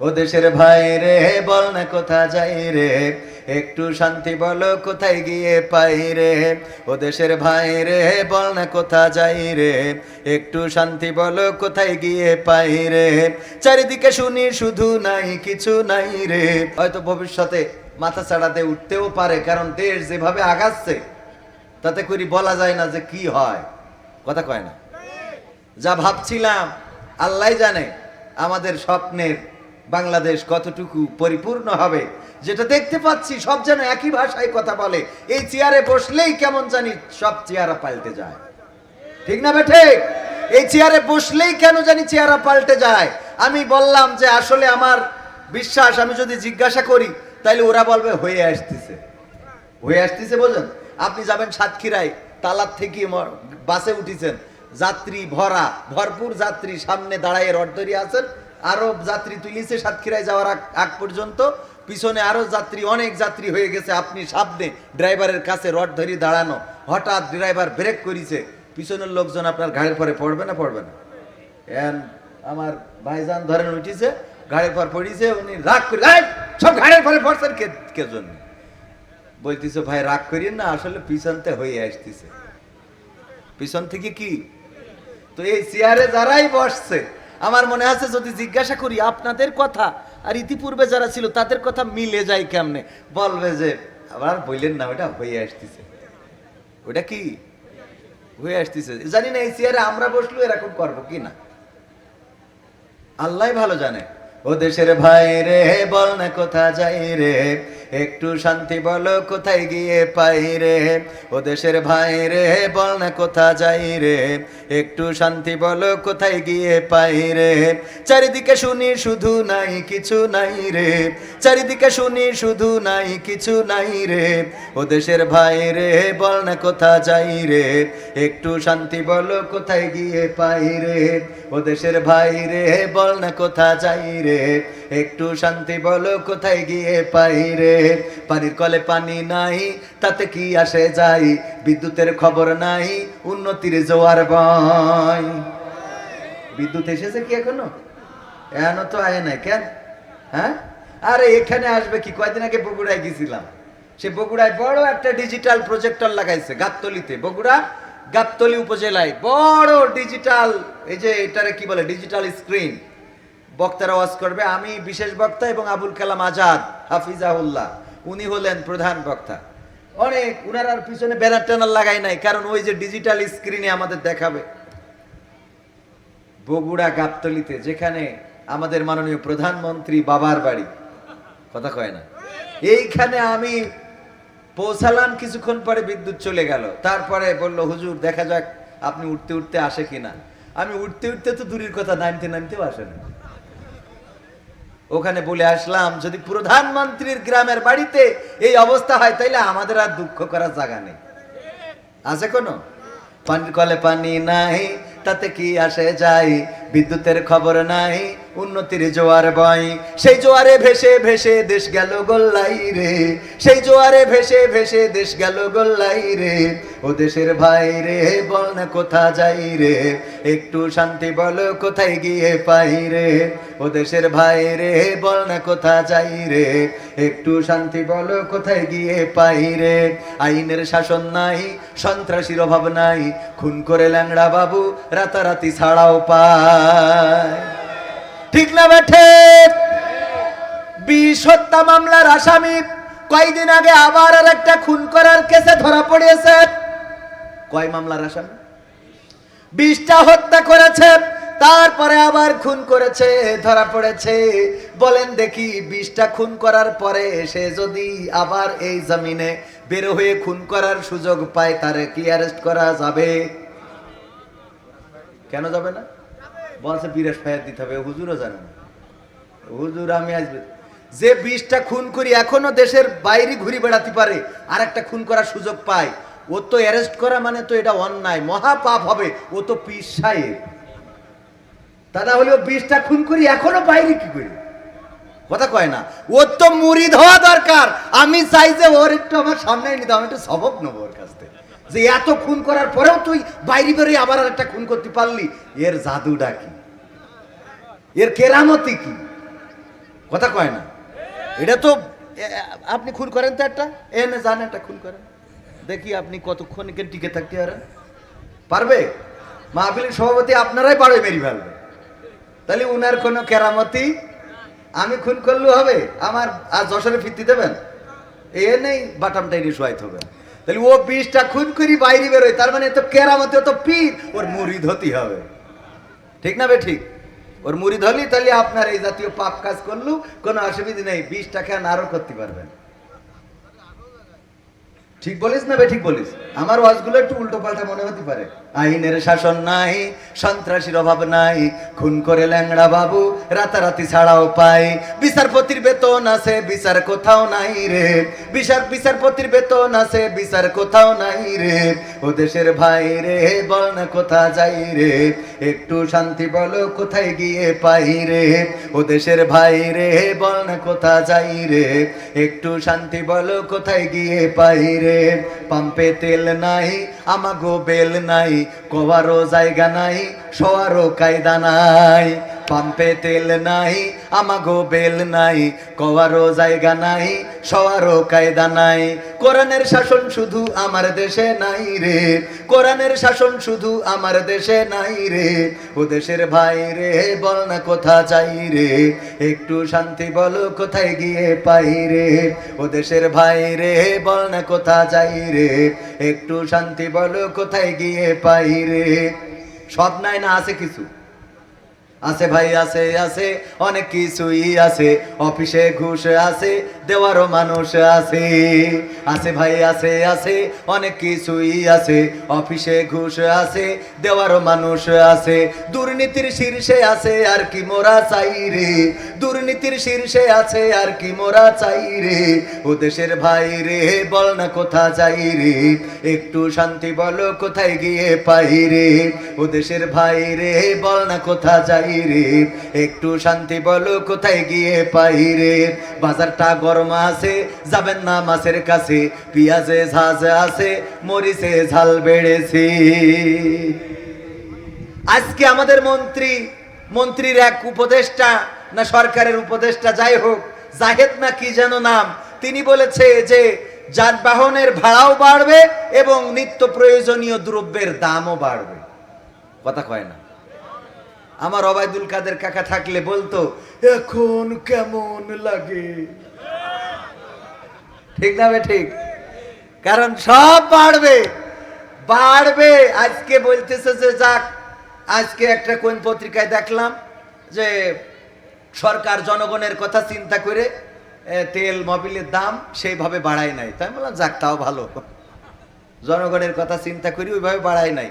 ও দেশের ভাই রে বল না কোথা যাই রে, একটু শান্তি বলো কোথায় গিয়ে পাই রে। ও দেশের ভাই রে বল না কোথা যাই রে, একটু শান্তি বলো কোথায় গিয়ে পাই রে। চারিদিকে শুনি শুধু নাই কিছু নাই রে। হয়তো ভবিষ্যতে মাথা ছাড়াতে উঠতেও পারে, কারণ দেশ যেভাবে আগাচ্ছে তাতে করি বলা যায় না যে কি হয়, কথা কয় না। যা ভাবছিলাম আল্লাহ জানে আমাদের স্বপ্নের বাংলাদেশ কতটুকু পরিপূর্ণ হবে। যেটা দেখতে পাচ্ছি সব যেন একই ভাষায় কথা বলে। এই চেয়ারে বসলেই কেমন জানি সব চেয়ারা পাল্টে যায়, ঠিক না বেঠে? এই চেয়ারে বসলেই কেন জানি চেয়ারা পাল্টে যায়। আমি বললাম যে আসলে আমার বিশ্বাস, আমি যদি জিজ্ঞাসা করি তাইলে ওরা বলবে হয়ে আসতেছে, হয়ে আসতেছে। বোঝেন, আপনি যাবেন সাতক্ষীরায়, তালার থেকে বাসে উঠিছেন, যাত্রী ভরা, ভরপুর যাত্রী, সামনে দাঁড়ায় রড ধরিয়ে আছেন, আরো যাত্রী তুলিছে সাতক্ষীরায় যাওয়ার আগ পর্যন্ত, পিছনে আরো যাত্রী, অনেক যাত্রী হয়ে গেছে। আপনি সামনে ড্রাইভারের কাছে রড ধরিয়ে দাঁড়ানো, হঠাৎ ড্রাইভার ব্রেক করেছে, পিছনের লোকজন আপনার ঘাড়ের পরে পড়বে না পড়বে না? আমার ভাইজান ধরেন উঠিছে, ঘাড়ের পর পড়িছে, উনি রাগ করে সব ঘাড়ের পরে পড়ছেন কে জন্য? বলতেছে ভাই রাগ করিয়েন না, আসলে পিছনতে হয়ে আসতেছে। পিছন থেকে কি? তো এই চেয়ারে যারাই বসছে, আমার মনে আছে যদি জিজ্ঞাসা করি আপনাদের কথা আর ইতিপূর্বে যারা ছিল তাদের কথা মিলে যায় কেমনে, বলবে যে আবার বললেন না, ওটা হয়ে আসতেছে। ওটা কি হয়ে আসতেছে জানি না। এই চেয়ারে আমরা বসলো এরকম করবো কি না আল্লাহ ভালো জানে। ও দেশের ভাই রে বল না কোথা যাই রে, একটু শান্তি বলো কোথায় গিয়ে পাই রে। ও দেশের ভাই রে বল না কোথা যাই রে, একটু শান্তি বলো কোথায় গিয়ে পাই রে। চারিদিকে শুনি শুধু নাই কিছু নাই রে, চারিদিকে শুনি শুধু নাই কিছু নাই রে। ও দেশের ভাই রে বল না কোথা যাই রে, একটু শান্তি বলো কোথায় গিয়ে পাই রে। ও দেশের ভাই রে বল না কোথা যাই রে, একটু শান্তি বলো কোথায় গিয়ে পাই রে। পানির কলে পানি নাই তাতে কি আসে যাই, বিদ্যুতের খবর নাই উন্নতির জোয়ার বয়। বিদ্যুৎ এসেছে কি এখনো? এখনো তো আয় নাই কেন? হ্যাঁ, আরে এখানে আসবে কি? কয়দিন আগে বগুড়ায় গেছিলাম, সে বগুড়ায় বড় একটা ডিজিটাল প্রজেক্টর লাগাইছে গাবতলিতে, বগুড়া গাবতলি উপজেলায় বড় ডিজিটাল, এই যে এটারে কি বলে, ডিজিটাল স্ক্রিন। বক্তারা ওয়াজ করবে, আমি বিশেষ বক্তা এবং আবুল কালাম আজাদ হাফিজাহুল্লাহ উনি হলেন প্রধান বক্তা। অনেক উনার পিছনে ব্যানার ট্যানার লাগাই নাই, কারণ ওই যে ডিজিটাল স্ক্রিনে আমাদের দেখাবে। বগুড়া গাবতলিতে, যেখানে আমাদের মাননীয় প্রধানমন্ত্রী বাবার বাড়ি, কথা কয় না, এইখানে আমি পৌঁছালাম, কিছুক্ষণ পরে বিদ্যুৎ চলে গেল। তারপরে বলল হুজুর দেখা যাক আপনি উঠতে উঠতে আসে কিনা। আমি উঠতে উঠতে তো দূরের কথা, নামতে নামতেও আসে না। ওখানে বলে আসলাম যদি প্রধানমন্ত্রীর গ্রামের বাড়িতে এই অবস্থা হয় তাইলে আমাদের আর দুঃখ করার জায়গা নেই, আছে কোনো? পানির কলে পানি নাই তাতে কি আসে যাই, বিদ্যুতের খবর নাই উন্নতির জোয়ার বয়। সেই জোয়ারে ভেসে ভেসে দেশ গেল গোল্লাই রে, সেই জোয়ারে ভেসে ভেসে দেশ গেল গোল্লাই রে। ও দেশের ভাই রে বল না কোথা যাই রে, একটু শান্তি বলো কোথায় গিয়ে পাই রে। ও দেশের ভাই রে বল না কোথা যাই রে, একটু শান্তি বলো কোথায় গিয়ে পাই রে। আইনের শাসন নাই, সন্ত্রাসীর অভাব নাই, খুন করে ল্যাংড়া বাবু রাতারাতি ছাড়াও পায়, ঠিক না বেঠে? 20 হত্যা মামলার আসামি কয়দিন আগে আবার আর একটা খুন করার কেসে ধরা পড়েছে। কয় মামলার আসামি? 20টা হত্যা করেছে, তারপরে আবার খুন করেছে, ধরা পড়েছে। বলেন দেখি 20টা খুন করার পরে সে যদি আবার এই জমিনে বের হয়ে খুন করার সুযোগ পায়, তারে কি অ্যারেস্ট করা যাবে? কেন যাবে না? বলছে বিরাট ফায়ার দিতে হবে। হুজুরও জানে না, হুজুর আমি আসবে যে 20টা খুন করি এখনো দেশের বাইরে ঘুরে বেড়াতে পারে, আর একটা খুন করার সুযোগ পায়, ও তো অ্যারেস্ট করা মানে তো এটা অন্যায়, মহা পাপ হবে। ও তো পীর সাহেব, তা না হলেও 20টা খুন করি এখনো বাইরে কি করি, কথা কয় না। ওর তো মুরিদ হওয়া দরকার। আমি চাই যে ওর একটু আমার সামনে নিতে, আমি একটু সবক নেবো ওর কাছ থেকে, যে এত খুন করার পরেও তুই বাইরে বেরিয়ে আবার আর একটা খুন করতে পারলি, এর জাদুটা কি, এর কেরামতি কি? কথা কয় না। এটা তো আপনি খুন করেন তো একটা, এনে জান একটা খুন করেন, দেখি আপনি কতক্ষণ এখানে টিকে থাকতে পারেন। পারবে? মাহফিলের সভাপতি আপনারাই পারবে মেরি ফেলবে। তাহলে উনার কোনো কেরামতি আমি খুন করলেও হবে? আমার আর যশোরে ফিরতে দেবেন? এ নেই বাটামটাই নিয়ে শোয়াইতে হবে। তাহলে ও 20টা খুন করি বাইরে বেরোয়, তার মানে তো কেরামতি, তো পীর, ওর মুরিদ হতেই হবে। ঠিক না বে ঠিক? ওর মুরিদ হলি তাহলে আপনার এই জাতীয় পাপ কাজ করলেও কোনো অসুবিধা নেই, 20 টাকা আরো করতে পারবেন। ঠিক বলিস না বে ঠিক বলিস? আমার ওয়াজগুলো একটু উল্টো পাল্টা মনে হতে পারে। আইনের শাসন নাই, সন্ত্রাসীর অভাব নাই, খুন করে ল্যাংড়া বাবু রাতারাতি ছাড়াও পাই। বিচারপতির বেতন আছে, বিচার কোথাও নাই রে। বিচারপতির বেতন আছে, বিচার কোথাও নাই রে। ও দেশের ভাই রে বল না কোথা যাই রে, একটু শান্তি বলো কোথায় গিয়ে পাই রে। ও দেশের ভাই রে বল না কোথা যাই রে, একটু শান্তি বলো কোথায় গিয়ে পাই রে। পাম্পে তেল নাই, আমাগো বেল নাই, কোয়ারও জায়গা নাই, শোয়ারও কায়দা নাই। পাম্পে তেল নাই, আমাগো বেল নাই, কোয়ারও জায়গা নাই, শোয়ারও কায়দা নাই। কোরআনের শাসন শুধু আমার দেশে নাই রে, কোরআনের শাসন শুধু আমার দেশে নাই রে। ও দেশের ভাই রে বল না কোথা যাই রে, একটু শান্তি বলো কোথায় গিয়ে পাই রে। ও দেশের ভাই রে বল না কোথা যাই রে, একটু শান্তি বলো কোথায় গিয়ে পাই রে। সব নাই না আছে কিছু? আছে ভাই, আছে আছে অনেক কিছুই আছে, অফিসে ঘুষ আছে, দেওয়ারও মানুষ আছে। আছে ভাই, আছে আছে অনেক কিছুই আছে, অফিসে ঘুষ আছে, দেওয়ারও মানুষ আছে। দুর্নীতির শীর্ষে আছে আর কি মোরা চাই রে, দুর্নীতির শীর্ষে আছে আর কি মোরা চাই রে। ও দেশের ভাই রে বল না কোথা যাই রে, একটু শান্তি বলো কোথায় গিয়ে পাই রে। ও দেশের ভাই রে বল না কোথা যাই রে, একটু শান্তি বলো কোথায় গিয়ে পাই রে। বাজারটা গরম আছে, যাবেন না মাছের কাছে, পেঁয়াজে ঝাঁজ আছে, মরিচে ঝাল বেড়েছে। আজকে আমাদের মন্ত্রীর এক উপদেষ্টা না সরকারের উপদেষ্টা, যাই হোক জাহেদ না কি যেন নাম, তিনি বলেছে যে যানবাহনের ভাড়াও বাড়বে এবং নিত্য প্রয়োজনীয় দ্রব্যের দামও বাড়বে। কথা কয় না? আমার ওবায়দুল কাদের কাকা থাকলে বলতো এখন কেমন লাগে। ঠিক না বে ঠিক? কারণ সব বাড়বে বাড়বে। আজকে বলতেছে যে যাক, আজকে একটা কোন পত্রিকায় দেখলাম যে সরকার জনগণের কথা চিন্তা করে তেল মোবিলের দাম সেইভাবে বাড়ায় নাই। তাই বললাম যাক, তাও ভালো, জনগণের কথা চিন্তা করি ওইভাবে বাড়ায় নাই।